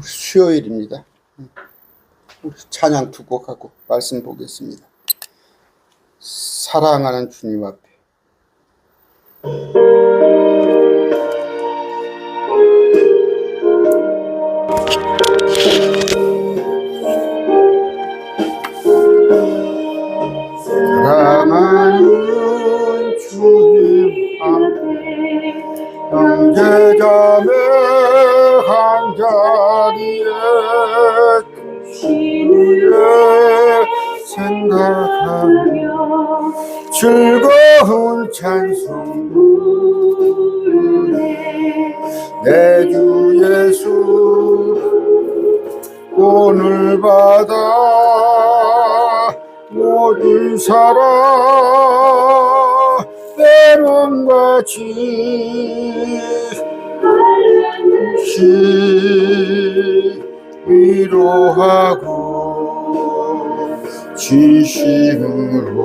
수요일입니다. 우리 찬양 두 곡하고 말씀 보겠습니다. 사랑하는 주님 앞에. 사랑하는 주님 앞에 형제자매 한자리에 주의 생각하며 즐거운 찬송 부르네. 내 주 예수 오늘 받아 모든 사랑 때론같이 위로하고 진심으로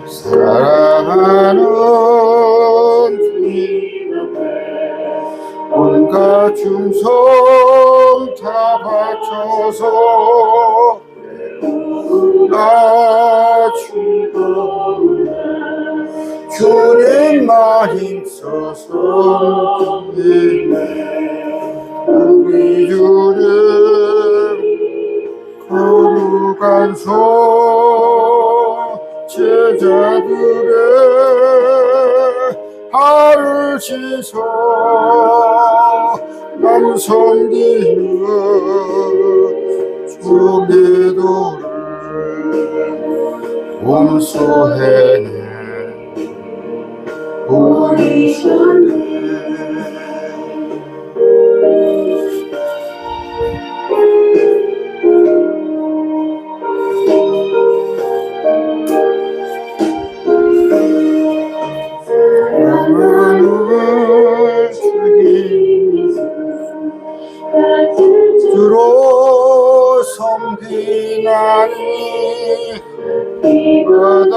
사랑하는 주님 온갖 충성 다 바쳐서 나 주님만 힘써서 우리 주님 거룩한 손 제자들의 발을 씻어 남 섬기는 주 기도를 몸소해 보이셨네. 주로 섬기나니 바다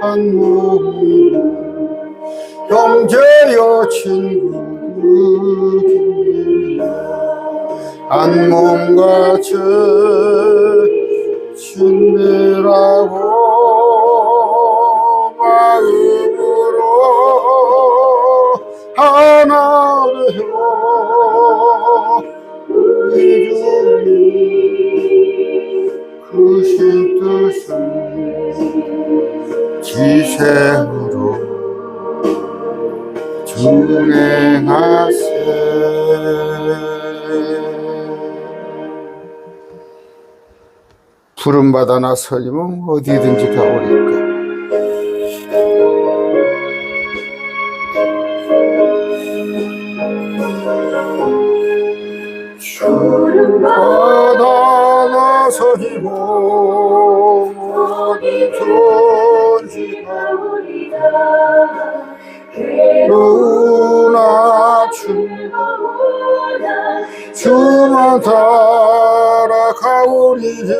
한 몸이 형제여 친구들이여 한 몸같이 친밀하고 마음으로 하나 되어 우리 주님 크신 뜻을 지새우로 준행하세. 부름받아 나서면 어디든지 가오리까. 부름받아 나서면 어디든지 가오리까. 괴로우나 즐거우나 주만 따라가오리니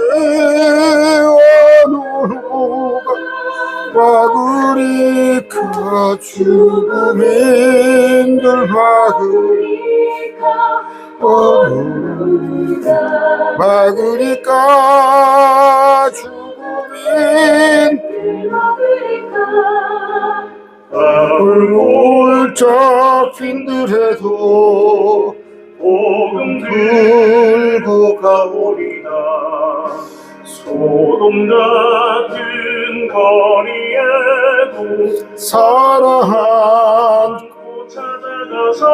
어느누가 막으리까 죽음 힘들 막으리까 죽음 힘들 울골짝 빈들해도 복음 들고 가오리다. 소돔 같은 거리에도 사랑 안고 찾아가서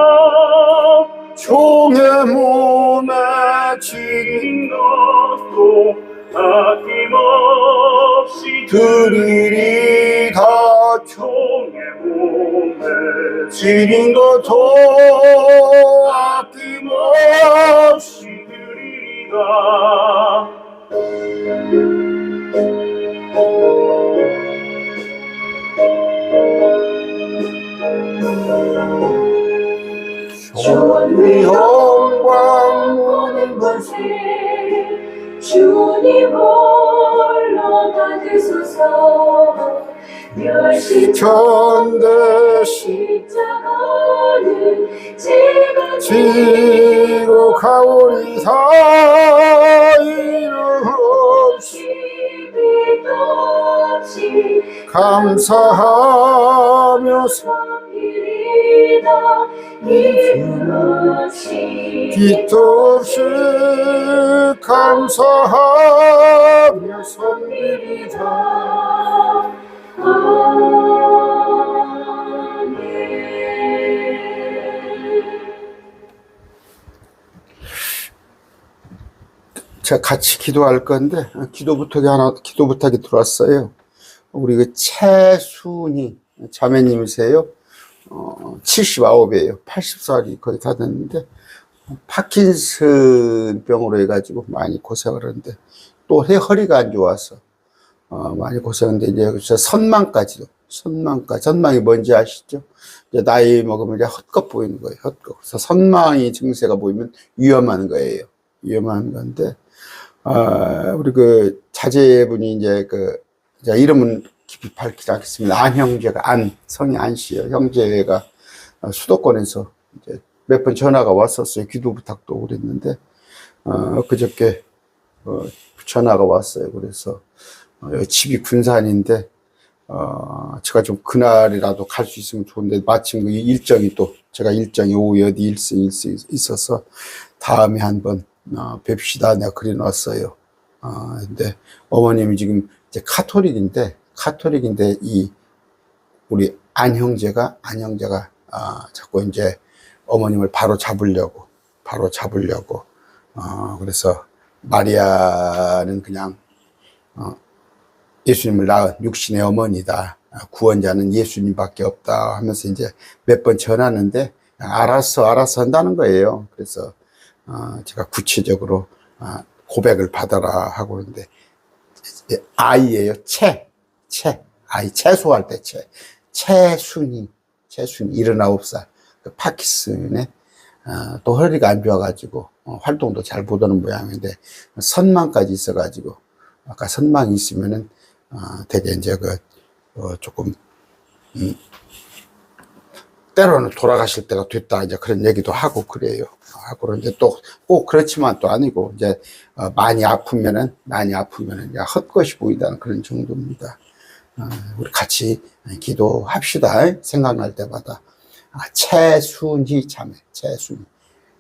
종의 몸에 지닌 것도 아낌없이 드리리다. 종의 몸에 지닌 것도 아낌없이 드리리다. 주님 영광 모든 것을 주님 홀로 받으소서. 전대시 지고 가오리다 이름 없이 감사하며 빛도 없이 감사하며 섬기리다. 제가 같이 기도할 건데 기도 부탁이 들어왔어요. 우리 그 최순희 자매님이세요. 79이에요. 80살이 거의 다 됐는데 파킨슨 병으로 해가지고 많이 고생을 하는데 또 허리가 안 좋아서 많이 고생했는데 이제 선망이 뭔지 아시죠? 이제 나이 먹으면 이제 헛것 보이는 거예요. 헛것. 그래서 선망이 증세가 보이면 위험한 거예요. 위험한 건데 우리 그 자제분이 이제 이제 이름은 깊이 밝히지 않겠습니다. 안 형제가 성이 안 씨예요. 형제가 수도권에서 이제 몇 번 전화가 왔었어요. 기도 부탁도 그랬는데 그저께 전화가 왔어요. 그래서 집이 군산인데 제가 좀 그날이라도 갈 수 있으면 좋은데 마침 그 일정이 또 제가 일정이 오후에 어디 일정이 있어서 다음에 한번 뵙시다 내가 그려놨어요. 근데 어머님이 지금 이제 카톨릭인데 이 우리 안 형제가 자꾸 이제 어머님을 바로 잡으려고 그래서 마리아는 그냥 예수님을 낳은 육신의 어머니다. 구원자는 예수님밖에 없다 하면서 이제 몇 번 전하는데 알았어 한다는 거예요. 그래서 제가 구체적으로 고백을 받아라 하고 그러는데 아이예요. 아이 채소할 때 채순이 79살 파킨슨에 또 허리가 안 좋아가지고 활동도 잘 못하는 모양인데 선망까지 있어가지고 아까 선망이 있으면은 되게 이제 조금 때로는 돌아가실 때가 됐다 이제 그런 얘기도 하고 그래요. 하고 이제 또 꼭 그렇지만 또 아니고 이제 많이 아프면은 이제 헛것이 보인다는 그런 정도입니다. 우리 같이 기도합시다. 생각날 때마다 최순희 자매, 최순희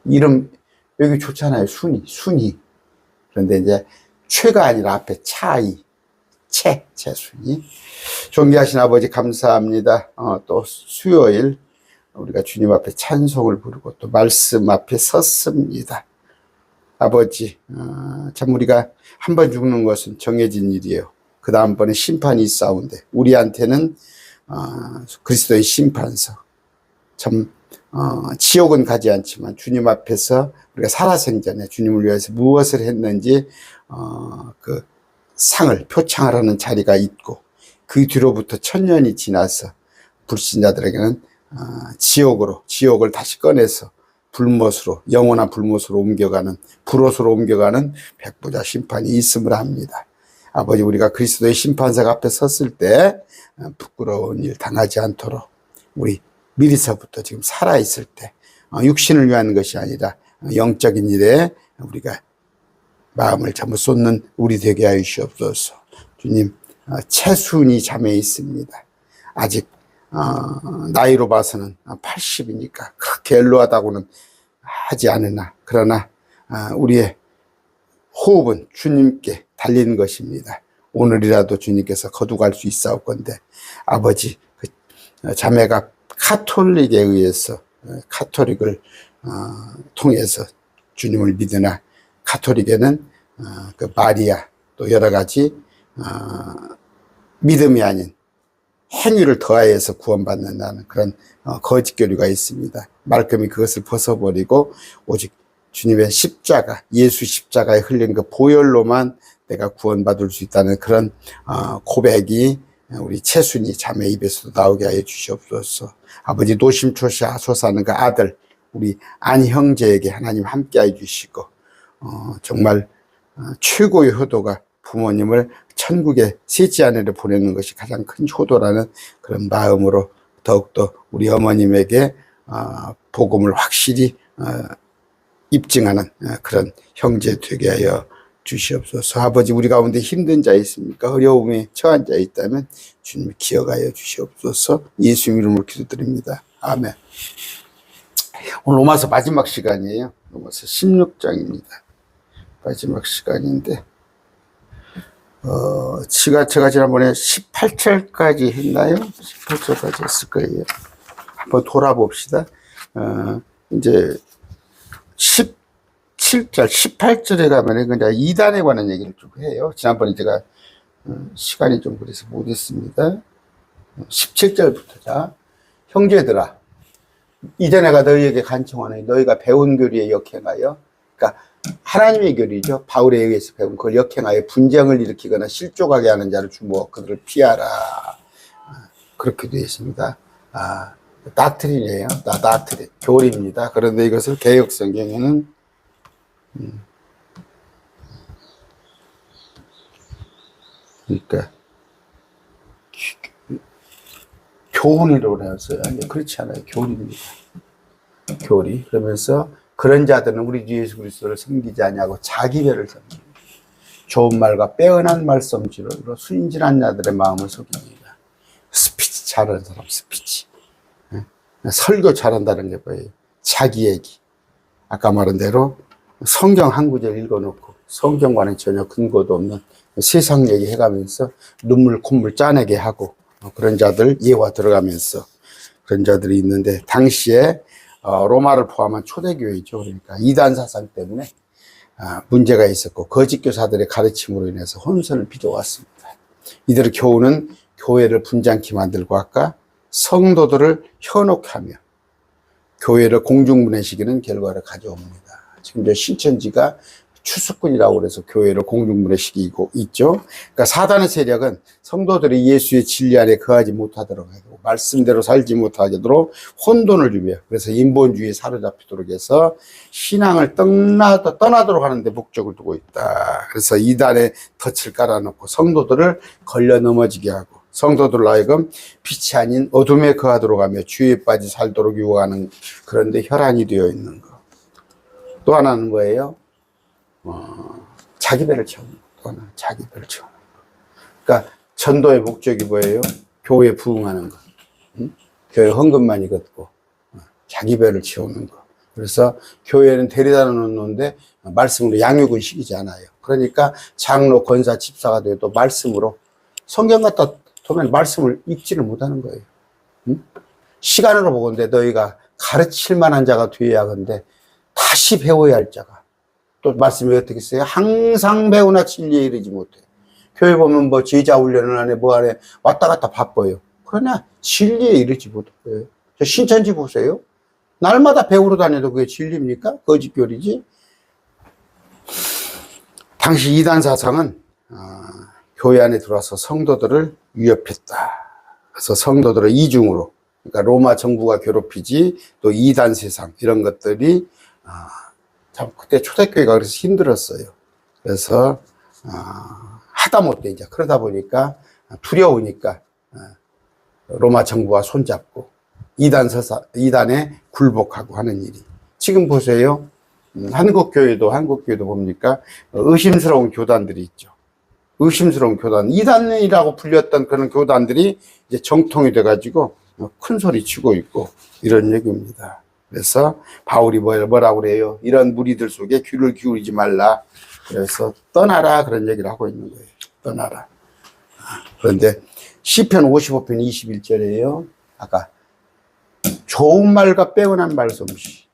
이름 여기 좋잖아요. 순희. 그런데 이제 최가 아니라 앞에 최순희. 존귀하신 아버지 감사합니다. 또 수요일 우리가 주님 앞에 찬송을 부르고 또 말씀 앞에 섰습니다. 아버지, 참 우리가 한 번 죽는 것은 정해진 일이에요. 그 다음번에 심판이 있사온데 우리한테는 그리스도의 심판서 참 지옥은 가지 않지만 주님 앞에서 우리가 살아생전에 주님을 위해서 무엇을 했는지 그 상을 표창을 하는 자리가 있고 그 뒤로부터 1000년이 지나서 불신자들에게는 지옥을 다시 꺼내서 불못으로 영원한 불못으로 불옷으로 옮겨가는 백보자 심판이 있음을 합니다. 아버지 우리가 그리스도의 심판석 앞에 섰을 때 부끄러운 일 당하지 않도록 우리 미리서부터 지금 살아있을 때 육신을 위한 것이 아니라 영적인 일에 우리가 마음을 전부 쏟는 우리 되게 하여 주시옵소서. 주님 최순희 자매에 있습니다. 아직 나이로 봐서는 80이니까 그렇게 연로하다고는 하지 않으나 그러나 우리의 호흡은 주님께 달린 것입니다. 오늘이라도 주님께서 거두갈 수 있사옵건대 아버지 그 자매가 카톨릭에 의해서 카톨릭을 통해서 주님을 믿으나 카톨릭에는 그 마리아 또 여러 가지 믿음이 아닌 행위를 더하여서 구원받는다는 그런 거짓 교리가 있습니다. 말끔히 그것을 벗어버리고 오직 주님의 십자가, 예수 십자가에 흘린 그 보혈로만 내가 구원받을 수 있다는 그런 고백이 우리 최순희 자매 입에서도 나오게 하여 주시옵소서. 아버지 노심초사하는 그 아들 우리 안 형제에게 하나님 함께 해 주시고 정말 최고의 효도가 부모님을 천국에 셋째 아내를 보내는 것이 가장 큰 효도라는 그런 마음으로 더욱더 우리 어머님에게 복음을 확실히 입증하는 그런 형제 되게 하여 주시옵소서. 아버지, 우리 가운데 힘든 자 있습니까? 어려움에 처한 자 있다면 주님 기억하여 주시옵소서. 예수 이름으로 기도드립니다. 아멘. 오늘 로마서 마지막 시간이에요. 로마서 16장입니다. 마지막 시간인데 제가 지난번에 18절까지 했나요? 18절까지 했을 거예요. 한번 돌아봅시다. 이제 17절, 18절에 가면 그냥 이단에 관한 얘기를 좀 해요. 지난번에 제가 시간이 좀 그래서 못했습니다. 17절부터 자, 형제들아, 이제 내가 너희에게 간청하노니 너희가 배운 교리에 역행하여, 그러니까 하나님의 교리죠. 바울에 의해서 배운 그걸 역행하여 분쟁을 일으키거나 실족하게 하는 자를 주목하고 그들을 피하라. 그렇게 되어 있습니다. 닥트린이에요. 닥트린, 교리입니다. 그런데 이것을 개역 성경에는 그러니까 교훈이라고 해서요. 그렇지 않아요. 교리입니다. 교리. 그러면서 그런 자들은 우리 주 예수 그리스도를 섬기지 아니하고 자기 배를 섬깁니다. 좋은 말과 빼어난 말씀으로 순진한 자들의 마음을 속입니다. 스피치 잘하는 사람, 스피치. 설교 잘한다는 게 뭐예요? 자기 얘기. 아까 말한 대로 성경 한 구절 읽어놓고 성경과는 전혀 근거도 없는 세상 얘기 해가면서 눈물 콧물 짜내게 하고 그런 자들 예화 들어가면서 그런 자들이 있는데, 당시에 로마를 포함한 초대교회죠. 그러니까 이단 사상 때문에 문제가 있었고 거짓 교사들의 가르침으로 인해서 혼선을 빚어왔습니다. 이들의 교훈은 교회를 분장케 만들고 아까 성도들을 현혹하게 하며 교회를 공중분해시키는 결과를 가져옵니다. 지금 신천지가 추수꾼이라고 그래서 교회를 공중분해시키고 있죠. 그러니까 사단의 세력은 성도들이 예수의 진리 안에 거하지 못하도록 하고 말씀대로 살지 못하도록 혼돈을 주며, 그래서 인본주의에 사로잡히도록 해서 신앙을 떠나도록 하는 데 목적을 두고 있다. 그래서 이단에 덫을 깔아놓고 성도들을 걸려 넘어지게 하고 성도들로 하여금 빛이 아닌 어둠에 거하도록 하며 죄에 빠지 살도록 유혹하는 그런 데 혈안이 되어 있는 것. 또 하나는 뭐예요? 자기 배를 채우는 것. 또 하나 자기 배를 채우는 것. 그러니까 전도의 목적이 뭐예요? 교회에 부응하는 것. 교회 헌금만이 걷고 자기 배를 채우는 것. 그래서 교회는 데려다 놓는데 말씀으로 양육은 시키지 않아요. 그러니까 장로, 권사, 집사가 돼도 말씀으로 성경 갖다 보면 말씀을 읽지를 못하는 거예요. 시간으로 보건대 너희가 가르칠 만한 자가 되어야 하건대 다시 배워야 할 자가. 또 말씀이 어떻게 써요? 항상 배우나 진리에 이르지 못해. 교회 보면 뭐 제자 훈련을 하네 뭐 하네 왔다 갔다 바빠요. 그러나 진리에 이르지 못해요. 저 신천지 보세요. 날마다 배우러 다녀도 그게 진리입니까? 거짓교리지. 당시 이단 사상은 교회 안에 들어와서 성도들을 위협했다. 그래서 성도들을 이중으로, 그러니까 로마 정부가 괴롭히지 또 이단 세상 이런 것들이 참 그때 초대교회가 그래서 힘들었어요. 그래서 하다못해 이제 그러다 보니까 두려우니까 로마 정부와 손잡고 이단에 굴복하고 하는 일이. 지금 보세요. 한국교회도 봅니까? 의심스러운 교단들이 있죠. 의심스러운 교단, 이단이라고 불렸던 그런 교단들이 이제 정통이 돼가지고 큰 소리 치고 있고 이런 얘기입니다. 그래서 바울이 뭐라고 그래요? 이런 무리들 속에 귀를 기울이지 말라. 그래서 떠나라 그런 얘기를 하고 있는 거예요. 떠나라. 그런데 시편 55편 21절이에요. 아까 좋은 말과 빼어난 말솜씨.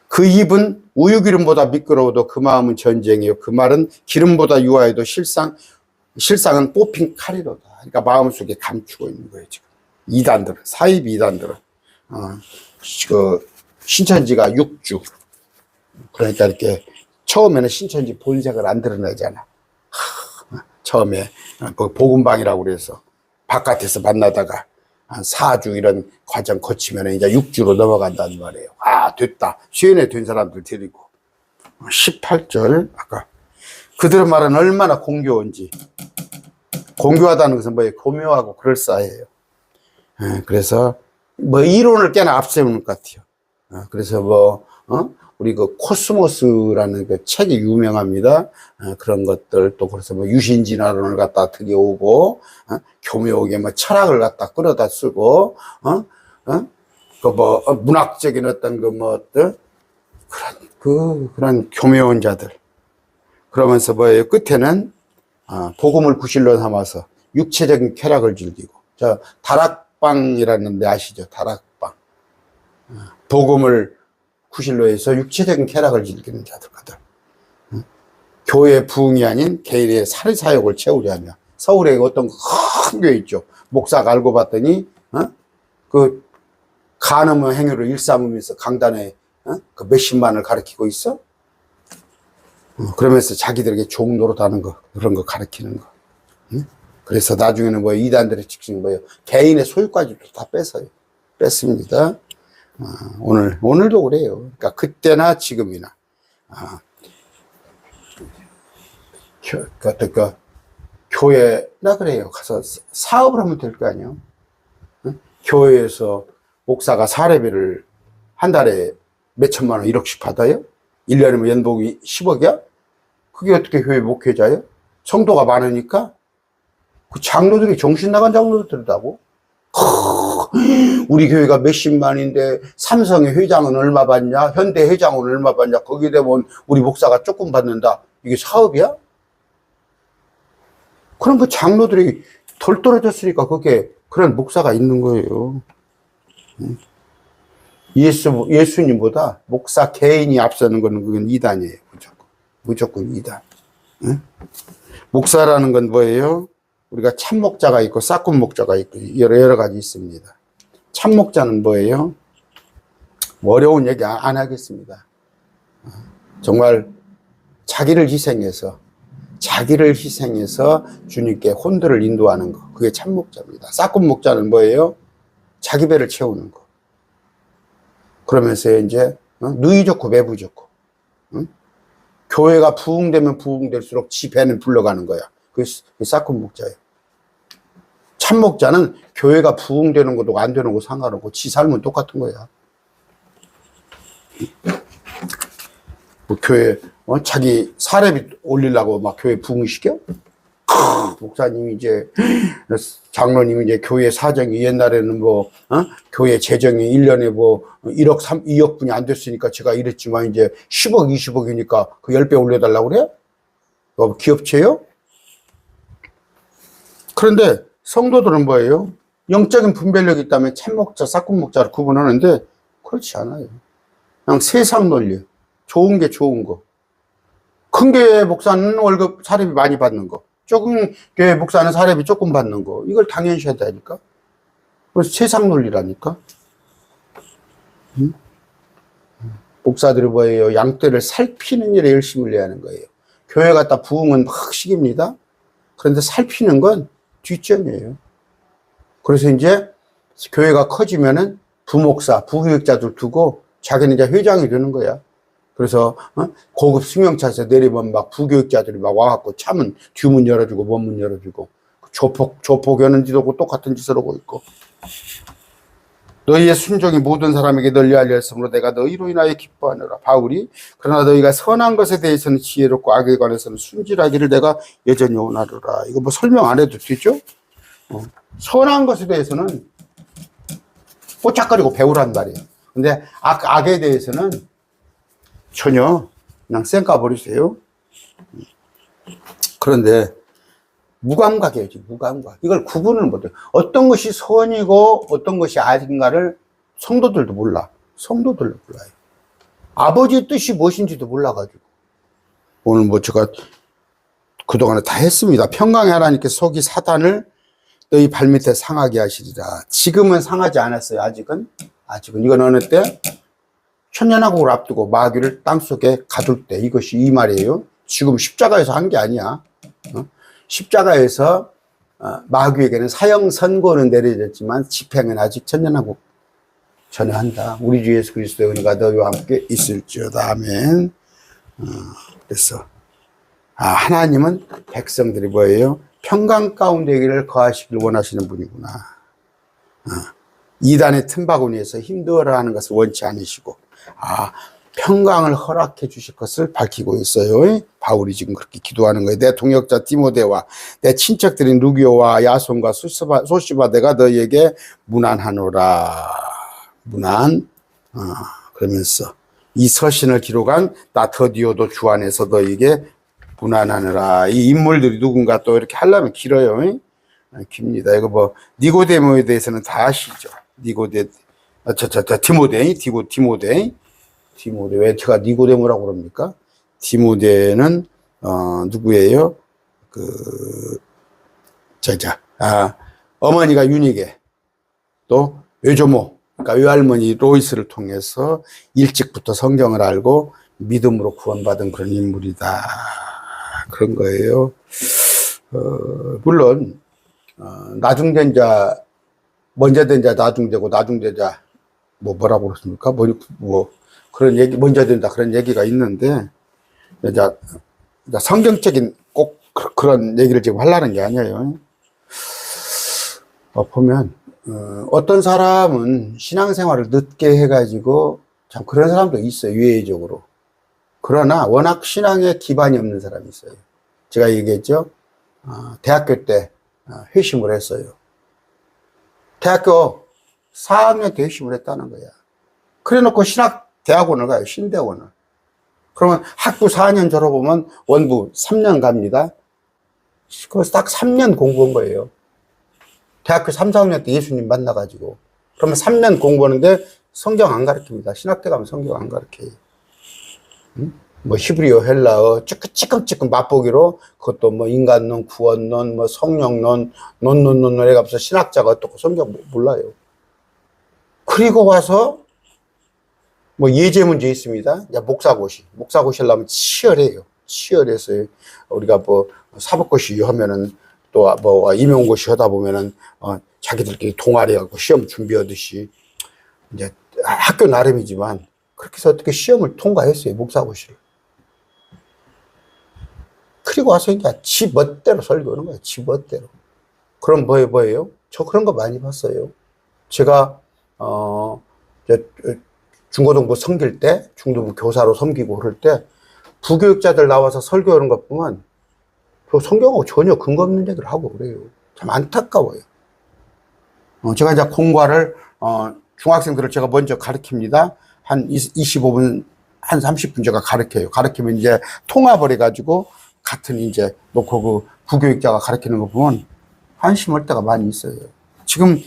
그 입은 우유기름보다 미끄러워도 그 마음은 전쟁이요. 그 말은 기름보다 유하여도 실상은 뽑힌 칼이로다. 그러니까 마음속에 감추고 있는 거예요. 지금 이단들은, 사입 이단들은 그 신천지가 6주. 그러니까 이렇게 처음에는 신천지 본색을 안 드러내잖아. 처음에 그 복음방이라고 그래서 바깥에서 만나다가 한 4주 이런 과정 거치면 이제 6주로 넘어간다는 말이에요. 됐다. 수련회 된 사람들 데리고. 18절, 아까. 그들의 말은 얼마나 공교한지. 공교하다는 것은 뭐예요? 교묘하고 그럴싸해요. 그래서 뭐 이론을 꽤나 앞세우는 것 같아요. 그래서 뭐 우리 그 코스모스라는 그 책이 유명합니다. 그런 것들 또 그래서 뭐 유신진화론을 갖다 들여오고 교묘하게 뭐 철학을 갖다 끌어다 쓰고 그 뭐 문학적인 어떤 그 뭐 어떤 그런 교묘한 자들. 그러면서 뭐예요? 끝에는 복음을 구실로 삼아서 육체적인 쾌락을 즐기고. 저 다락방이라는 데 아시죠? 다락방. 복음을 구실로 해서 육체적인 쾌락을 즐기는 자들거든. 교회 부흥이 아닌 개인의 사회사역을 채우려 하며. 서울에 어떤 큰 교회 있죠. 목사가 알고 봤더니 그 간음의 행위를 일삼으면서 강단에 그 몇십만을 가르치고 있어. 그러면서 자기들에게 종 노릇하는 거, 그런 거 가르치는 거. 그래서 나중에는 뭐 이단들의 직승이 뭐예요? 개인의 소유까지도 다 뺐습니다. 오늘도 그래요. 그러니까 그때나 지금이나. 교회나 그래요. 가서 사업을 하면 될 거 아니에요? 교회에서 목사가 사례비를 한 달에 몇 천만 원, 1억씩 받아요? 1년이면 연봉이 10억이야? 그게 어떻게 교회 목회자예요? 성도가 많으니까 그 장로들이 정신 나간 장로들이라고. 우리 교회가 몇십만인데 삼성의 회장은 얼마 받냐? 현대 회장은 얼마 받냐? 거기에 대면 우리 목사가 조금 받는다. 이게 사업이야? 그럼 그 장로들이 덜 떨어졌으니까 그게 그런 목사가 있는 거예요. 예수님보다 목사 개인이 앞서는 거는 그건 이단이에요. 무조건 이단. 목사라는 건 뭐예요? 우리가 참목자가 있고 싹군 목자가 있고 여러 가지 있습니다. 참목자는 뭐예요? 어려운 얘기 안 하겠습니다. 정말 자기를 희생해서 주님께 혼들을 인도하는 거. 그게 참목자입니다. 싹군 목자는 뭐예요? 자기 배를 채우는 거. 그러면서 이제 누이 좋고 매부 좋고. 교회가 부흥되면 부흥될수록 지 배는 불러가는 거야. 그게 싹군 목자예요. 참목자는 교회가 부흥되는 것도 안 되는 거 상관없고 지 삶은 똑같은 거야. 뭐 교회 자기 사례비 올리려고 막 교회 부흥시켜? 목사님이 이제 장로님이 이제 교회 사정이 옛날에는 뭐 교회 재정이 1년에 뭐 2억 분이 안 됐으니까 제가 이랬지만 이제 10억 20억이니까 그 10배 올려달라고 그래? 뭐 기업체요? 그런데 성도들은 뭐예요? 영적인 분별력이 있다면 참목자, 싹군목자를 구분하는데 그렇지 않아요. 그냥 세상 논리, 좋은 게 좋은 거. 큰 교회 목사는 월급 사례비 많이 받는 거, 조금 교회 목사는 사례비 조금 받는 거, 이걸 당연시 해야 되니까. 그래서 세상 논리라니까. 목사들이 뭐예요? 양떼를 살피는 일에 열심을 내야 하는 거예요. 교회 갔다 부흥은 막 시깁니다. 그런데 살피는 건 뒷전이에요. 그래서 이제 교회가 커지면은 부목사, 부교육자들 두고 자기는 이제 회장이 되는 거야. 그래서 고급 승용차에서 내리면 막 부교육자들이 막 와갖고 차문 뒷문 열어주고 원문 열어주고 조폭 여는 지도 똑같은 짓을 하고 있고. 너희의 순종이 모든 사람에게 널리 알렸으므로 내가 너희로 인하여 기뻐하노라. 바울이 그러나 너희가 선한 것에 대해서는 지혜롭고 악에 관해서는 순진하기를 내가 여전히 원하노라. 이거 뭐 설명 안 해도 되죠? 선한 것에 대해서는 뽀짝거리고 배우란 말이에요. 근데 악에 대해서는 전혀 그냥 쌩까버리세요. 그런데 무감각이에요. 무감각. 이걸 구분을 못해요. 어떤 것이 선이고 어떤 것이 악인가를 성도들도 몰라. 성도들도 몰라요. 아버지의 뜻이 무엇인지도 몰라가지고. 오늘 뭐 제가 그동안에 다 했습니다. 평강의 하나님께서 속이 사단을 너희 발밑에 상하게 하시리라. 지금은 상하지 않았어요. 아직은. 이건 어느 때? 천년왕국을 앞두고 마귀를 땅속에 가둘 때. 이것이 이 말이에요. 지금 십자가에서 한 게 아니야. 십자가에서 마귀에게는 사형 선고는 내려졌지만 집행은 아직 천년왕국 전에 한다. 우리 주 예수 그리스도의 은혜가 너희와 함께 있을지어다. 아멘. 그래서 하나님은 백성들이 뭐예요? 평강 가운데 를 거하시길 원하시는 분이구나. 이단의 틈바구니에서 힘들어하는 것을 원치 않으시고, 평강을 허락해 주실 것을 밝히고 있어요. 바울이 지금 그렇게 기도하는 거예요. 내 동역자 디모데와 내 친척들인 루기오와 야손과 소시바데가 너희에게 문안하노라. 문안. 그러면서 이 서신을 기록한 나터디오도 주 안에서 너희에게 문안하느라. 이 인물들이 누군가 또 이렇게 하려면 길어요. 깁니다. 이거 뭐 니고데모에 대해서는 다 아시죠. 디모데. 왜 제가 니고데모라고 그럽니까? 디모데는 누구예요? 어머니가 유니게, 또 외조모, 그러니까 외할머니 로이스를 통해서 일찍부터 성경을 알고 믿음으로 구원받은 그런 인물이다. 그런 거예요. 물론 나중된 자, 먼저 된 자 나중되고 나중된 자 뭐라고 그렇습니까? 그런 얘기, 먼저 된다 그런 얘기가 있는데, 이제 성경적인 꼭 그런 얘기를 지금 하려는 게 아니에요. 보면 어떤 사람은 신앙생활을 늦게 해가지고 참 그런 사람도 있어요, 유해적으로. 그러나 워낙 신앙에 기반이 없는 사람이 있어요. 제가 얘기했죠. 대학교 때 회심을 했어요. 대학교 4학년 때 회심을 했다는 거야. 그래 놓고 대학원을 가요, 신대원을. 그러면 학부 4년 졸업하면 원부 3년 갑니다. 그래서 딱 3년 공부한 거예요. 대학교 3, 4학년 때 예수님 만나가지고. 그러면 3년 공부하는데 성경 안 가르칩니다. 신학대 가면 성경 안 가르쳐요. 뭐 히브리어, 헬라어, 찌끔찌끔 맛보기로, 그것도 뭐 인간론, 구원론, 뭐 성령론, 논 해가면서 신학자가 어떻고 성경 몰라요. 그리고 와서 뭐 예제 문제 있습니다. 목사고시 하려면 치열해요. 치열해서 우리가 뭐 사법고시 하면은 또 뭐 임용고시 하다 보면은 자기들끼리 동아리하고 시험 준비하듯이 이제 학교 나름이지만 그렇게 해서 어떻게 시험을 통과했어요, 목사고시를. 그리고 와서 이제 지 멋대로 설교하는 거예요, 지 멋대로. 그럼 뭐예요? 저 그런 거 많이 봤어요. 제가 중고등부 섬길 때, 중등부 교사로 섬기고 그럴 때 부교육자들 나와서 설교하는 것 보면 저 성경하고 전혀 근거 없는 얘기를 하고 그래요. 참 안타까워요. 제가 이제 공과를 중학생들을 제가 먼저 가르칩니다. 한 25분, 한 30분 제가 가르쳐요. 가르치면 이제 통합을 해가지고 같은 이제 놓고 그 부교육자가 가르치는 거 보면 한심할 때가 많이 있어요. 지금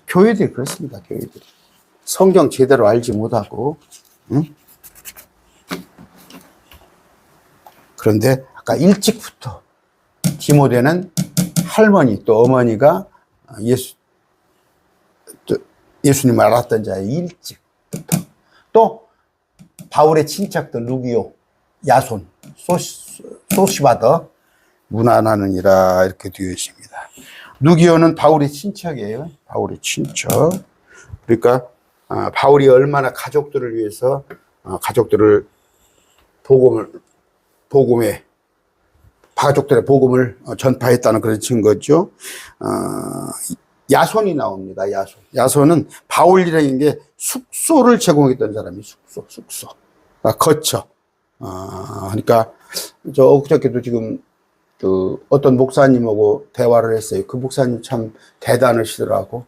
교회들이 그렇습니다. 교회들이 성경 제대로 알지 못하고, 그런데 아까 일찍부터 디모데는 할머니 또 어머니가 예수님을 알았던 자예요. 일찍부터. 또 바울의 친척들 루기오, 야손, 소시바더 문안하느니라 이렇게 되어 있습니다. 루기오는 바울의 친척이에요. 바울의 친척. 그러니까 바울이 얼마나 가족들을 위해서 가족들의 복음을 전파했다는 그런 증거죠. 야손이 나옵니다. 야손은 바울이라는 게 숙소를 제공했던 사람이 숙소. 거처. 그러니까 저 엊그저께도 지금 어떤 목사님하고 대화를 했어요. 그 목사님 참 대단하시더라고.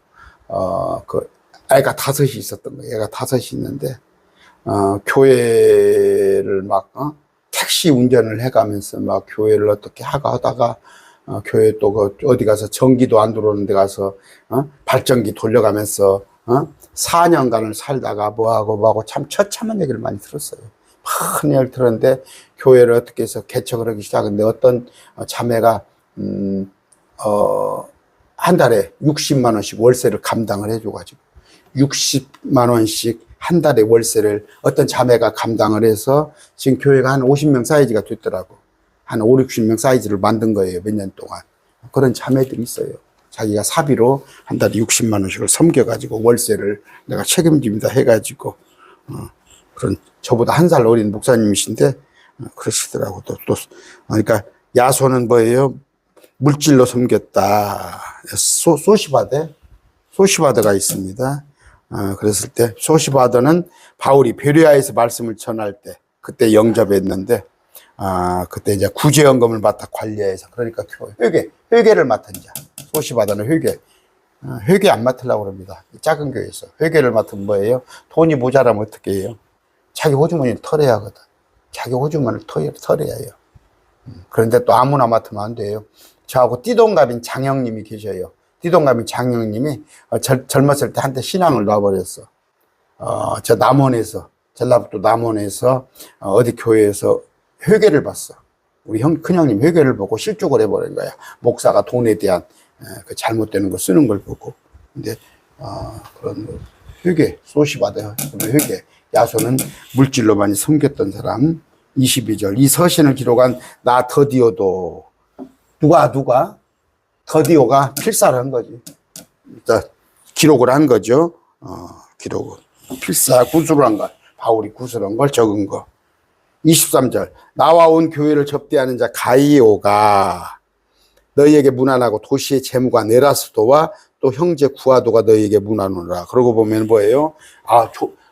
애가 5이 있었던 거예요. 애가 5이 있는데 교회를 막 택시 운전을 해가면서 막 교회를 어떻게 하다가 교회 또 어디 가서 전기도 안 들어오는 데 가서 발전기 돌려가면서 4년간을 살다가 뭐하고 참 처참한 얘기를 많이 들었어요. 많은 얘기를 들었는데 교회를 어떻게 해서 개척을 하기 시작했는데 어떤 자매가 한 달에 60만 원씩 월세를 감당을 해줘가지고 60만 원씩 한 달에 월세를 어떤 자매가 감당을 해서 지금 교회가 한 50명 사이즈가 됐더라고. 한 5, 60명 사이즈를 만든 거예요. 몇 년 동안. 그런 자매들이 있어요. 자기가 사비로 한 달에 60만 원씩을 섬겨가지고 월세를 내가 책임집니다 해가지고 그런 저보다 한 살 어린 목사님이신데 그러시더라고. 그러니까 야손은 뭐예요? 물질로 섬겼다. 소시바드가 있습니다. 그랬을 때 소시바드는 바울이 베레아에서 말씀을 전할 때 그때 영접했는데 그때 이제 구제연금을 맡아 관리해서 그러니까 회계를 맡은 자. 소시바드는 회계 안 맡으려고 그럽니다. 작은 교회에서 회계를 맡으면 뭐예요? 돈이 모자라면 어떻게 해요? 자기 호주머니를 털어야 하거든. 자기 호주머니를 털어야 해요. 그런데 또 아무나 맡으면 안 돼요. 저하고 띠동갑인 장형님이 계셔요. 띠동갑인 장형님이 젊었을 때 한때 신앙을 놔버렸어. 저 남원에서, 전라북도 남원에서 어디 교회에서 회계를 봤어. 우리 큰형님 회계를 보고 실족을 해버린 거야. 목사가 돈에 대한 그 잘못되는 거 쓰는 걸 보고. 근데 그런 소시바드 회계. 야손은 물질로 많이 섬겼던 사람. 22절. 이 서신을 기록한 나 더디오도 누가 더디오가 필사를 한 거지. 기록을 한 거죠. 기록을 구술을 한 거. 바울이 구술한 걸 적은 거. 23절. 나와 온 교회를 접대하는 자 가이오가 너희에게 문안하고 도시의 재무관 에라스도와 또 형제 구아도가 너희에게 문안하노라. 그러고 보면 뭐예요?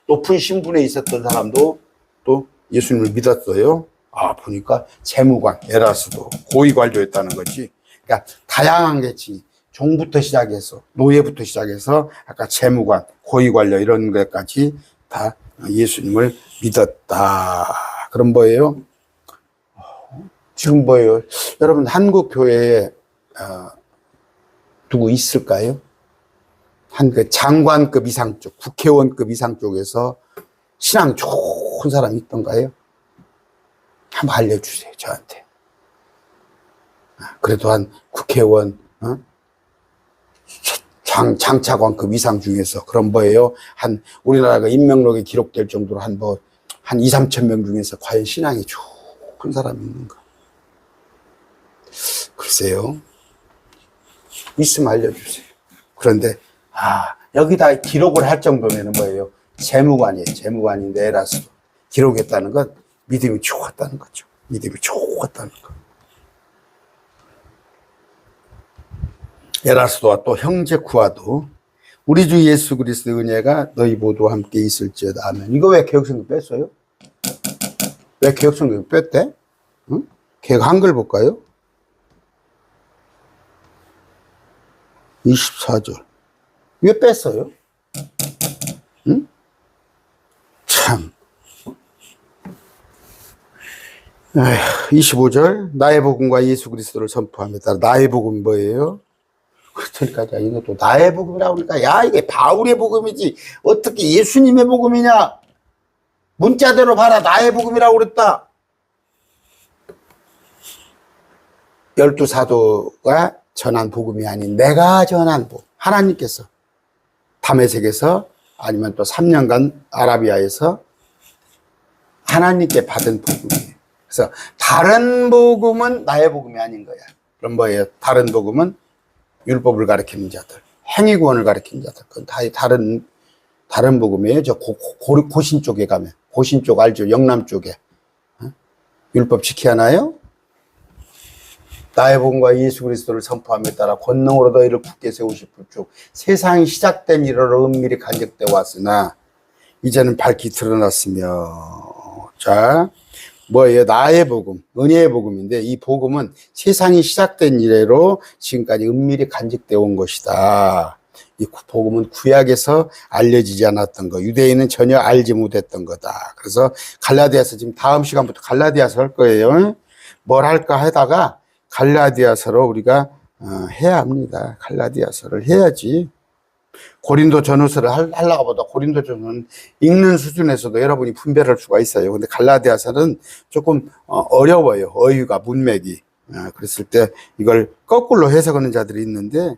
높은 신분에 있었던 사람도 또 예수님을 믿었어요. 보니까 재무관 에라스도 고위 관료였다는 거지. 그러니까 다양한 계층이 종부터 시작해서 노예부터 시작해서 아까 재무관, 고위 관료 이런 것까지 다 예수님을 믿었다. 그럼 뭐예요? 지금 뭐예요? 여러분 한국 교회에 누구 있을까요? 그 장관급 이상 쪽, 국회의원급 이상 쪽에서 신앙 좋은 사람이 있던가요? 한번 알려주세요, 저한테. 그래도 한 국회의원, 장차관급 이상 중에서, 그럼 뭐예요? 우리나라가 인명록에 기록될 정도로 한 2, 3천 명 중에서 과연 신앙이 좋은 사람이 있는가? 글쎄요. 있으면 알려주세요. 그런데, 여기다 기록을 할 정도면 뭐예요? 재무관인데 에라스도. 기록했다는 건 믿음이 좋았다는 거죠. 믿음이 좋았다는 거. 에라스도와 또 형제 구아도 우리 주 예수 그리스도의 은혜가 너희 모두와 함께 있을지어다. 아멘. 이거 왜 개혁성경 뺐어요? 왜 개혁성경 뺐대? 응? 개혁 한글 볼까요? 24절. 왜 뺐어요? 응? 참. 25절. 나의 복음과 예수 그리스도를 선포합니다. 나의 복음이 뭐예요? 그러니까 이것도 나의 복음이라고 그러니까 이게 바울의 복음이지 어떻게 예수님의 복음이냐? 문자대로 봐라. 나의 복음이라고 그랬다. 12사도가 전한 복음이 아닌 내가 전한 복음. 하나님께서 다메섹에서 아니면 또 3년간 아라비아에서 하나님께 받은 복음이에요. 그래서 다른 복음은 나의 복음이 아닌 거야. 그럼 뭐예요? 다른 복음은 율법을 가르치는 자들, 행위구원을 가르치는 자들, 그건 다 다른 복음이에요. 저 고신 쪽에 가면, 고신 쪽 알죠? 영남 쪽에. 율법 지켜야 하나요? 나의 복음과 예수 그리스도를 선포함에 따라 권능으로 너희를 굳게 세우실 쭉 세상이 시작된 이래로 은밀히 간직되어 왔으나 이제는 밝히 드러났으며. 자, 뭐예요? 나의 복음, 은혜의 복음인데 이 복음은 세상이 시작된 이래로 지금까지 은밀히 간직되어 온 것이다. 이 복음은 구약에서 알려지지 않았던 거, 유대인은 전혀 알지 못했던 거다. 그래서 갈라디아서 지금 다음 시간부터 갈라디아서 할 거예요. 뭘 할까 하다가 갈라디아서로 우리가 해야 합니다. 갈라디아서를 해야지. 고린도 전후서를 하려고 보다 고린도 전후는 읽는 수준에서도 여러분이 분별할 수가 있어요. 근데 갈라디아서는 조금 어려워요. 어휘가, 문맥이. 그랬을 때 이걸 거꾸로 해석하는 자들이 있는데,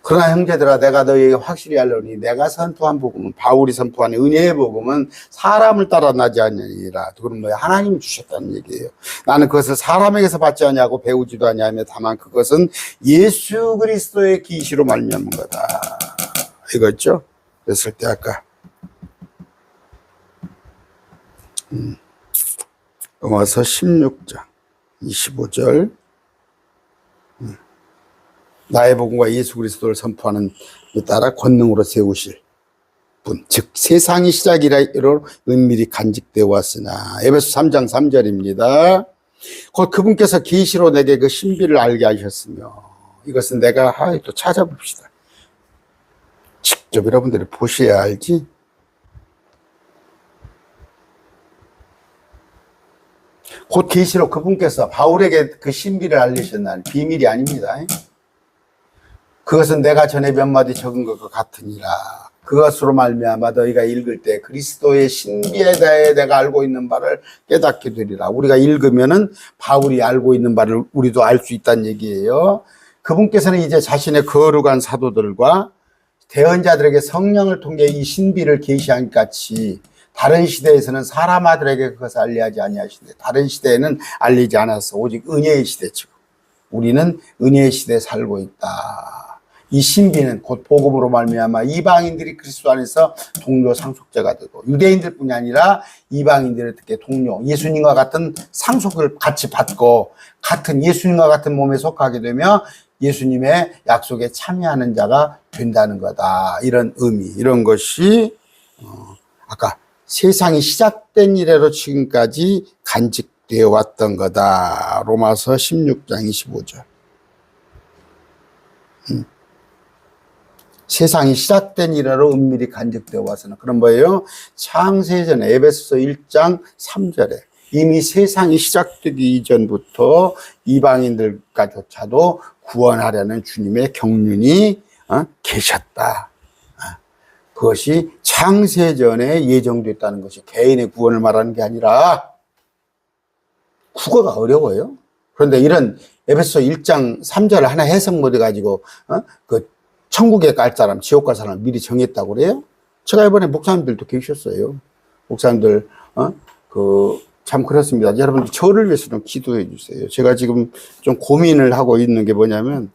그러나 형제들아 내가 너희에게 확실히 알려니 내가 선포한 복음은, 바울이 선포한 은혜의 복음은 사람을 따라 나지 않으니라. 그건 뭐야? 하나님이 주셨다는 얘기예요. 나는 그것을 사람에게서 받지 않냐고 배우지도 않냐며 다만 그것은 예수 그리스도의 계시로 말미암은 거다. 이거죠? 그랬을 때 아까 로마서 16장 25절. 나의 복음과 예수 그리스도를 선포하는 데 따라 권능으로 세우실 분, 즉 세상이 시작이라로 은밀히 간직되어 왔으나. 에베소 3장 3절입니다. 곧 그분께서 계시로 내게 그 신비를 알게 하셨으며. 이것은 내가 또 찾아봅시다. 직접 여러분들이 보셔야 알지. 곧 계시로 그분께서 바울에게 그 신비를 알리셨나니 비밀이 아닙니다. 그것은 내가 전에 몇 마디 적은 것과 같으니라. 그것으로 말미암아 너희가 읽을 때 그리스도의 신비에 대해 내가 알고 있는 바를 깨닫게 되리라. 우리가 읽으면은 바울이 알고 있는 바를 우리도 알 수 있다는 얘기예요. 그분께서는 이제 자신의 거룩한 사도들과 대언자들에게 성령을 통해 이 신비를 계시한 같이 다른 시대에서는 사람 아들에게 그것을 알리지 아니하시되 다른 시대에는 알리지 않아서 오직 은혜의 시대죠. 우리는 은혜의 시대에 살고 있다. 이 신비는 곧 복음으로 말미암아 이방인들이 그리스도 안에서 동료 상속자가 되고 유대인들뿐이 아니라 이방인들을 특히 동료 예수님과 같은 상속을 같이 받고 같은 예수님과 같은 몸에 속하게 되며 예수님의 약속에 참여하는 자가 된다는 거다. 이런 의미, 이런 것이 아까 세상이 시작된 이래로 지금까지 간직되어 왔던 거다. 로마서 16장 25절. 세상이 시작된 이래로 은밀히 간직되어 와서는 그런 거예요. 창세전에 에베소서 1장 3절에 이미 세상이 시작되기 이전부터 이방인들과조차도 구원하려는 주님의 경륜이 계셨다. 그것이 창세전에 예정됐다는 것이 개인의 구원을 말하는 게 아니라 국어가 어려워요. 그런데 이런 에베소 1장 3절을 하나 해석 못 해가지고 그 천국에 갈 사람, 지옥 갈 사람을 미리 정했다고 그래요? 제가 이번에 목사님들도 계셨어요. 목사님들, 참 그렇습니다. 여러분들 저를 위해서 좀 기도해 주세요. 제가 지금 좀 고민을 하고 있는 게 뭐냐면,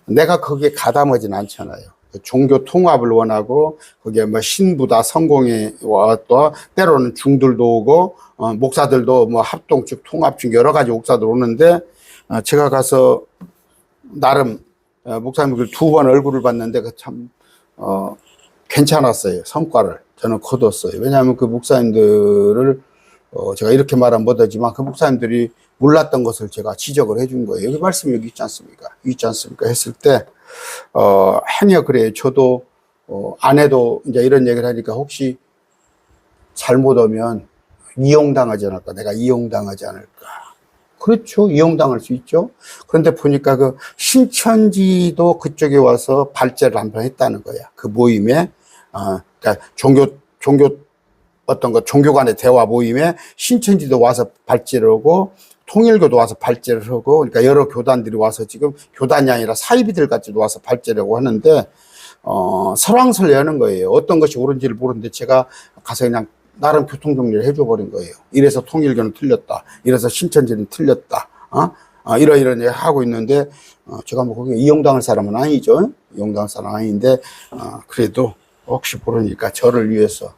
내가 거기에 가담하진 않잖아요. 종교 통합을 원하고, 거기에 뭐 신부다, 성공에 왔다, 때로는 중들도 오고, 목사들도 뭐 합동측, 통합측 여러 가지 목사들 오는데, 제가 가서 나름 목사님들 2번 얼굴을 봤는데 그 참 괜찮았어요. 성과를 저는 거뒀어요. 왜냐하면 그 목사님들을 제가 이렇게 말하면 못하지만 그 목사님들이 몰랐던 것을 제가 지적을 해준 거예요. 여기 말씀이 여기 있지 않습니까? 여기 있지 않습니까? 했을 때 행여 그래요. 저도 아내도 이제 이런 얘기를 하니까 혹시 잘못 오면 이용당하지 않을까? 내가 이용당하지 않을까? 그렇죠. 이용당할 수 있죠. 그런데 보니까 그 신천지도 그쪽에 와서 발제를 한번 했다는 거야. 그 모임에, 그러니까 종교 간의 대화 모임에 신천지도 와서 발제를 하고, 통일교도 와서 발제를 하고, 그러니까 여러 교단들이 와서 지금 교단이 아니라 사이비들 같이도 와서 발제를 하고 하는데, 설왕설 여는 거예요. 어떤 것이 옳은지를 모르는데 제가 가서 그냥 나름 교통정리를 해줘버린 거예요. 이래서 통일교는 틀렸다. 이래서 신천지는 틀렸다. 이런 얘기 하고 있는데, 제가 뭐 거기에 이용당할 사람은 아니죠. 이용당할 사람은 아닌데, 그래도 혹시 모르니까 저를 위해서,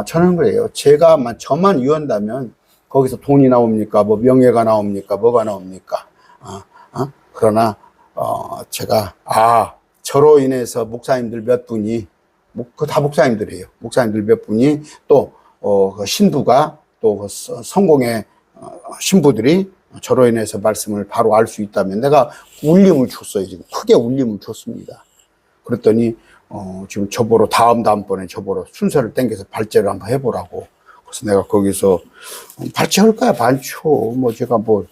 저는 그래요. 저만 위한다면, 거기서 돈이 나옵니까? 뭐 명예가 나옵니까? 뭐가 나옵니까? 그러나, 제가, 저로 인해서 목사님들 몇 분이, 다 목사님들이에요. 목사님들 몇 분이 또, 그 신부가 또 그 성공의 신부들이 저로 인해서 말씀을 바로 알 수 있다면 내가 울림을 줬어요. 지금 크게 울림을 줬습니다. 그랬더니 지금 저보러 다음번에 저보러 순서를 땡겨서 발제를 한번 해보라고. 그래서 내가 거기서 발제할 거야 많죠. 뭐 제가 뭐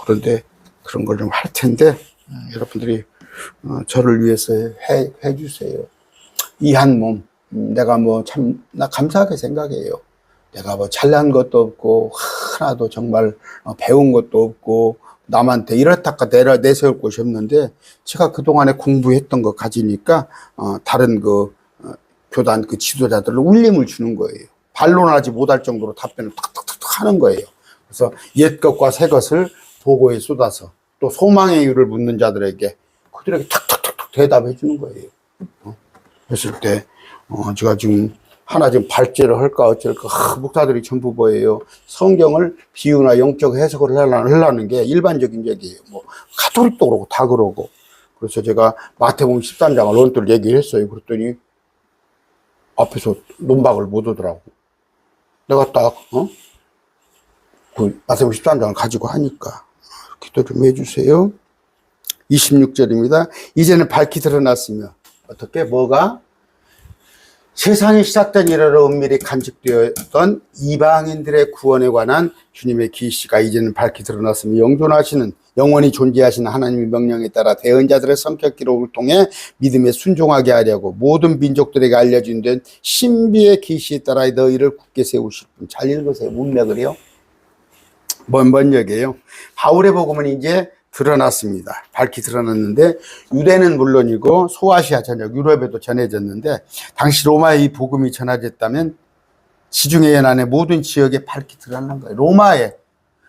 그런데 그런 걸 좀 할 텐데 여러분들이 저를 위해서 해 주세요. 이 한 몸. 내가 나 감사하게 생각해요. 내가 뭐 잘난 것도 없고, 하나도 정말 배운 것도 없고, 남한테 이렇다가 내세울 곳이 없는데, 제가 그동안에 공부했던 거 가지니까, 다른 교단 지도자들을 울림을 주는 거예요. 반론하지 못할 정도로 답변을 탁탁탁 하는 거예요. 그래서 옛 것과 새 것을 보고에 쏟아서, 또 소망의 이유를 묻는 자들에게 그들에게 탁탁탁 대답해 주는 거예요. 했을 때, 제가 지금 하나 지금 발제를 할까 어쩔까. 목사들이 전부 뭐예요? 성경을 비유나 영적 해석을 하려는 게 일반적인 얘기예요. 뭐 가톨릭도 그러고 다 그러고. 그래서 제가 마태복음 13장을 원투를 얘기를 했어요. 그랬더니 앞에서 논박을 못 오더라고. 내가 딱 그 마태복음 13장을 가지고 하니까 기도 좀 해주세요. 26절입니다. 이제는 밝히 드러났으며 어떻게 뭐가 세상이 시작된 이래로 은밀히 간직되었던 이방인들의 구원에 관한 주님의 계시가 이제는 밝히 드러났으며 영존하시는 영원히 존재하시는 하나님의 명령에 따라 대언자들의 성격 기록을 통해 믿음에 순종하게 하려고 모든 민족들에게 알려진 된 신비의 계시에 따라 너희를 굳게 세우실 분. 잘 읽으세요. 문맥을요. 뭔 얘기예요? 바울의 복음은 이제 드러났습니다. 밝히 드러났는데 유대는 물론이고 소아시아 전역 유럽에도 전해졌는데 당시 로마에 이 복음이 전해졌다면 지중해 연안의 모든 지역에 밝히 드러난 거예요. 로마에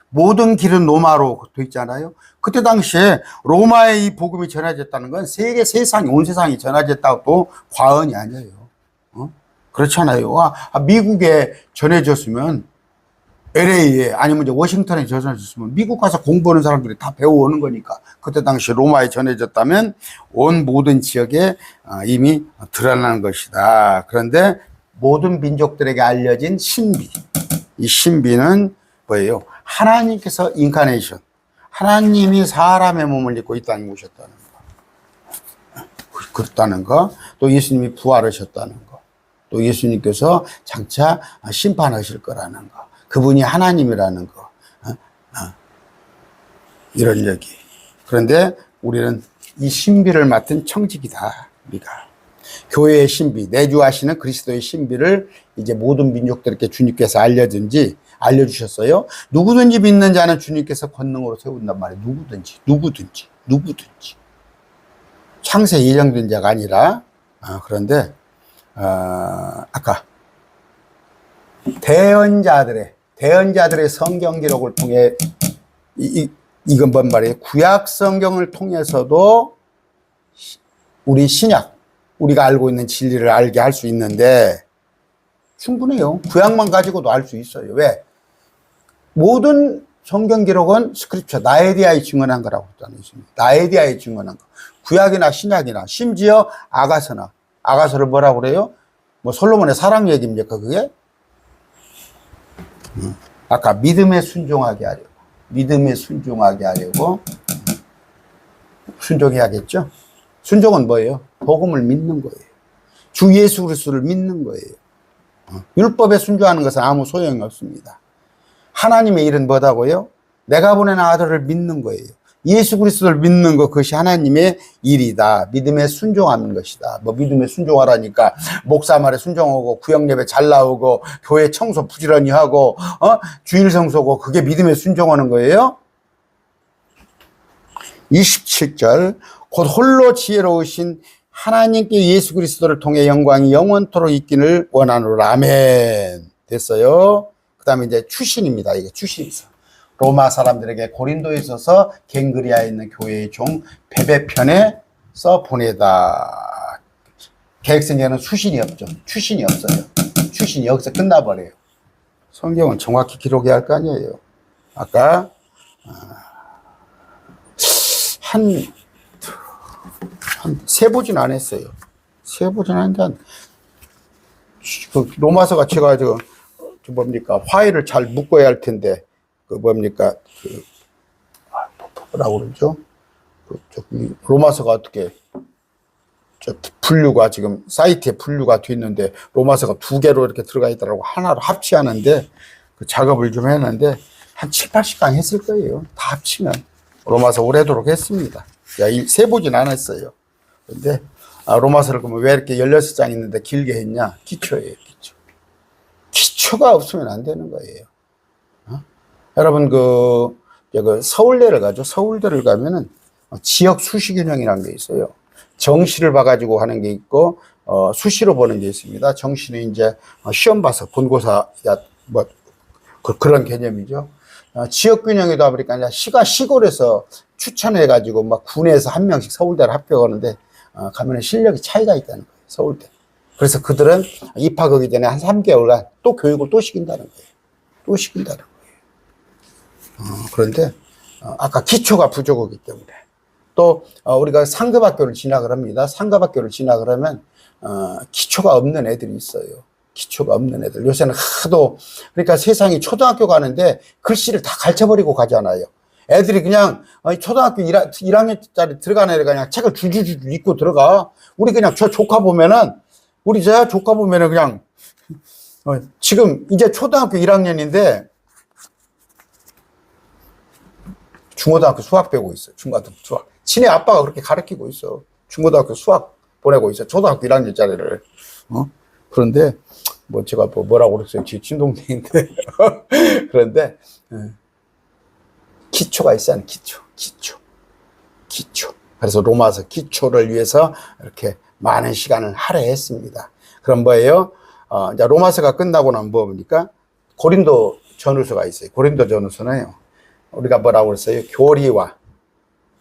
모든 길은 로마로 돼 있잖아요. 그때 당시에 로마에 이 복음이 전해졌다는 건 세상이 온 세상이 전해졌다고 과언이 아니에요. 그렇잖아요. 미국에 전해졌으면 LA에 아니면 이제 워싱턴에 전해졌으면 미국 가서 공부하는 사람들이 다 배워오는 거니까 그때 당시 로마에 전해졌다면 온 모든 지역에 이미 드러난 것이다. 그런데 모든 민족들에게 알려진 신비, 이 신비는 뭐예요? 하나님께서 인카네이션, 하나님이 사람의 몸을 입고 이 땅에 오셨다는 거, 그렇다는 거, 또 예수님이 부활하셨다는 거, 또 예수님께서 장차 심판하실 거라는 거, 그분이 하나님이라는 거, 이런 얘기. 그런데 우리는 이 신비를 맡은 청직이다. 우리가 교회의 신비, 내주하시는 그리스도의 신비를 이제 모든 민족들에게 주님께서 알려주셨어요. 누구든지 믿는 자는 주님께서 권능으로 세운단 말이에요. 누구든지. 창세 예정된 자가 아니라, 그런데, 아까, 대언자들의 성경 기록을 통해, 이건 뭔 말이에요? 구약 성경을 통해서도 우리 신약, 우리가 알고 있는 진리를 알게 할 수 있는데, 충분해요. 구약만 가지고도 알 수 있어요. 왜? 모든 성경 기록은 스크립처, 나에 대하여 증언한 거라고 했잖아요. 나에 대하여 증언한 거. 구약이나 신약이나, 심지어 아가서를 뭐라고 그래요? 뭐 솔로몬의 사랑 얘기입니까, 그게? 아까 믿음에 순종하게 하려고 순종해야겠죠? 순종은 뭐예요? 복음을 믿는 거예요. 주 예수 그리스도를 믿는 거예요. 율법에 순종하는 것은 아무 소용이 없습니다. 하나님의 일은 뭐다고요? 내가 보낸 아들을 믿는 거예요. 예수 그리스도를 믿는 것, 그것이 하나님의 일이다. 믿음에 순종하는 것이다. 뭐 믿음에 순종하라니까 목사 말에 순종하고 구역 예배 잘 나오고 교회 청소 부지런히 하고 주일 성소고, 그게 믿음에 순종하는 거예요. 27절 곧 홀로 지혜로우신 하나님께 예수 그리스도를 통해 영광이 영원토록 있기를 원하노라. 아멘. 됐어요. 그 다음에 이제 추신입니다. 이게 추신서. 로마 사람들에게 고린도에 있어서 갱그리아에 있는 교회의 종 베베편에 써 보내다. 계획성에는 수신이 없죠. 추신이 없어요. 추신이 여기서 끝나버려요. 성경은 정확히 기록해야 할 거 아니에요. 아까 한 세보진 안 했어요. 세보진 않는데 그 로마서가 제가 뭡니까 화해를 잘 묶어야 할 텐데 뭡니까 뭐라고 그러죠? 로마서가 어떻게 분류가 지금 사이트에 분류가 돼 있는데 로마서가 2개로 이렇게 들어가 있더라고. 하나로 합치하는데 그 작업을 좀 했는데 한 7, 80강 했을 거예요. 다 합치면 로마서 오래도록 했습니다. 세보진 않았어요. 근데 로마서를 그러면 왜 이렇게 16장 있는데 길게 했냐? 기초예요. 기초가 없으면 안 되는 거예요. 여러분 서울대를 가죠. 서울대를 가면은 지역 수시 균형이라는 게 있어요. 정시를 봐가지고 하는 게 있고 수시로 보는 게 있습니다. 정시는 이제 시험 봐서 본고사 뭐 그런 개념이죠. 지역 균형이다 보니까 시골에서 추천해가지고 막 군에서 한 명씩 서울대를 합격하는데 가면은 실력이 차이가 있다는 거예요. 서울대. 그래서 그들은 입학하기 전에 한 3개월간 또 교육을 또 시킨다는 거예요. 또 시킨다는 거예요. 그런데 아까 기초가 부족하기 때문에 또 우리가 상급학교를 진학을 합니다. 상급학교를 진학을 하면 기초가 없는 애들이 있어요. 기초가 없는 애들. 요새는 하도 그러니까 세상이 초등학교 가는데 글씨를 다 가르쳐버리고 가잖아요. 애들이 그냥 초등학교 1학년짜리 들어가는 애가 그냥 책을 줄줄줄 읽고 들어가. 우리 그냥 저 조카 보면은 우리 저 조카 보면은 그냥 지금 이제 초등학교 1학년인데 중고등학교 수학 배우고 있어. 중고등학교 수학. 친애 아빠가 그렇게 가르치고 있어. 중고등학교 수학 보내고 있어. 초등학교 1학년짜리를. 그런데 뭐 제가 뭐라고 그랬어요. 제 친동생인데. 그런데 기초가 있어야 하는 기초. 그래서 로마서 기초를 위해서 이렇게 많은 시간을 할애했습니다. 그럼 뭐예요? 이제 로마서가 끝나고 나면 뭡니까? 고린도 전후서가 있어요. 고린도 전후서는요. 우리가 뭐라고 그랬어요? 교리와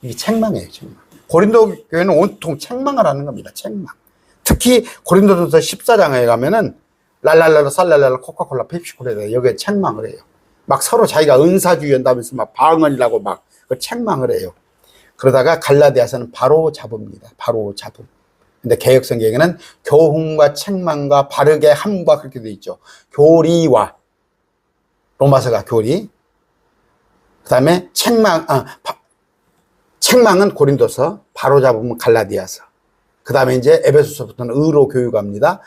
이게 책망이에요, 책망. 고린도 교회는 온통 책망을 하는 겁니다. 책망. 특히 고린도전서 14장에 가면은 랄랄랄라 살랄랄라 코카콜라 펩시콜라 여기에 책망을 해요. 막 서로 자기가 은사주의 한다면서 막 방언이라고 막 책망을 해요. 그러다가 갈라디아서는 바로 잡읍니다. 바로 잡음. 근데 개역성경에는 교훈과 책망과 바르게 함과 그렇게 돼 있죠. 교리와 로마서가 교리. 그다음에 책망은 고린도서, 바로 잡으면 갈라디아서. 그다음에 이제 에베소서부터는 의로 교육합니다.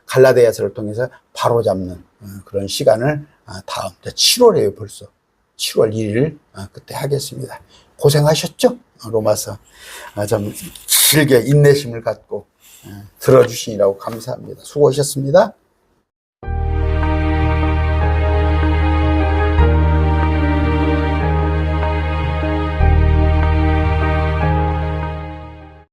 갈라디아서를 통해서 바로 잡는 그런 시간을 다음 7월에요 벌써. 7월 1일 그때 하겠습니다. 고생하셨죠? 로마서 좀 길게 인내심을 갖고 들어주시니라고 감사합니다. 수고하셨습니다.